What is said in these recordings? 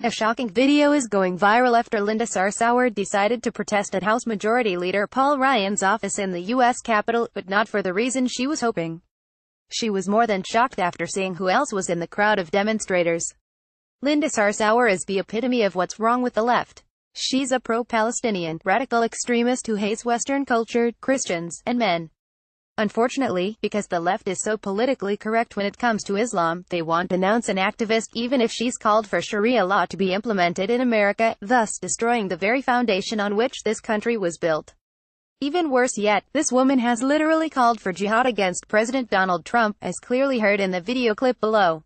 A shocking video is going viral after Linda Sarsour decided to protest at House Majority Leader Paul Ryan's office in the U.S. Capitol, but not for the reason she was hoping. She was more than shocked after seeing who else was in the crowd of demonstrators. Linda Sarsour is the epitome of what's wrong with the left. She's a pro-Palestinian, radical extremist who hates Western culture, Christians, and men. Unfortunately, because the left is so politically correct when it comes to Islam, they won't denounce an activist even if she's called for Sharia law to be implemented in America, thus destroying the very foundation on which this country was built. Even worse yet, this woman has literally called for jihad against President Donald Trump, as clearly heard in the video clip below.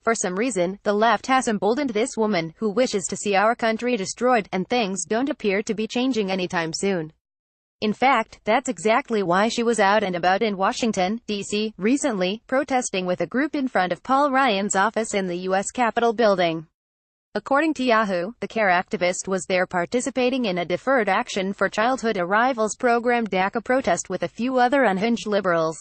For some reason, the left has emboldened this woman, who wishes to see our country destroyed, and things don't appear to be changing anytime soon. In fact, that's exactly why she was out and about in Washington, D.C., recently, protesting with a group in front of Paul Ryan's office in the U.S. Capitol building. According to Yahoo, the CARE activist was there participating in a Deferred Action for Childhood Arrivals program DACA protest with a few other unhinged liberals.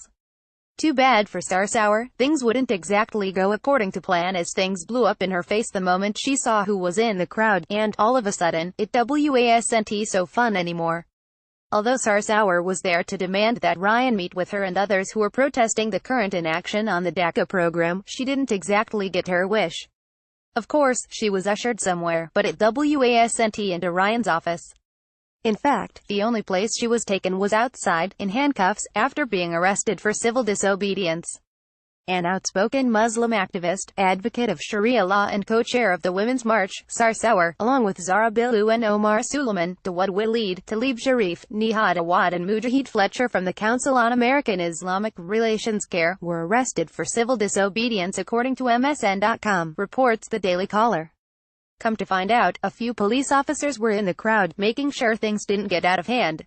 Too bad for Sarsour, things wouldn't exactly go according to plan as things blew up in her face the moment she saw who was in the crowd, and, all of a sudden, it wasn't so fun anymore. Although Sarsour was there to demand that Ryan meet with her and others who were protesting the current inaction on the DACA program, she didn't exactly get her wish. Of course, she was ushered somewhere, but it wasn't into Ryan's office. In fact, the only place she was taken was outside, in handcuffs, after being arrested for civil disobedience. An outspoken Muslim activist, advocate of Sharia law and co-chair of the Women's March, Sarsour, along with Zahra Billoo and Omar Suleiman, Dawud Walid, Talib Sharif, Nihad Awad and Mujahid Fletcher from the Council on American Islamic Relations CARE, were arrested for civil disobedience according to MSN.com, reports the Daily Caller. Come to find out, a few police officers were in the crowd, making sure things didn't get out of hand.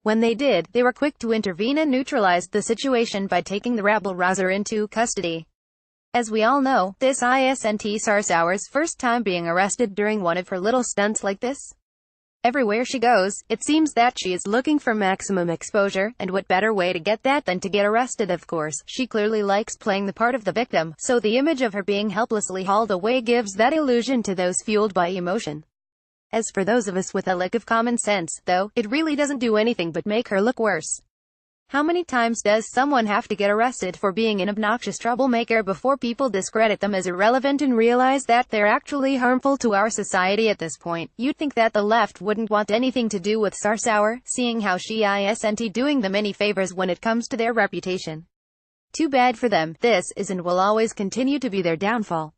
When they did, they were quick to intervene and neutralized the situation by taking the rabble-rouser into custody. As we all know, this isn't Sarsour's first time being arrested during one of her little stunts like this. Everywhere she goes, it seems that she is looking for maximum exposure, and what better way to get that than to get arrested, of course. She clearly likes playing the part of the victim, so the image of her being helplessly hauled away gives that illusion to those fueled by emotion. As for those of us with a lick of common sense, though, it really doesn't do anything but make her look worse. How many times does someone have to get arrested for being an obnoxious troublemaker before people discredit them as irrelevant and realize that they're actually harmful to our society at this point? You'd think that the left wouldn't want anything to do with Sarsour, seeing how she isn't doing them any favors when it comes to their reputation. Too bad for them, this is and will always continue to be their downfall.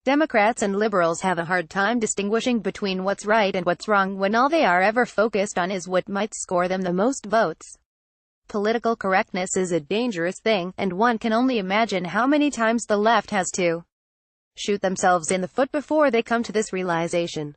Democrats and liberals have a hard time distinguishing between what's right and what's wrong when all they are ever focused on is what might score them the most votes. Political correctness is a dangerous thing, and one can only imagine how many times the left has to shoot themselves in the foot before they come to this realization.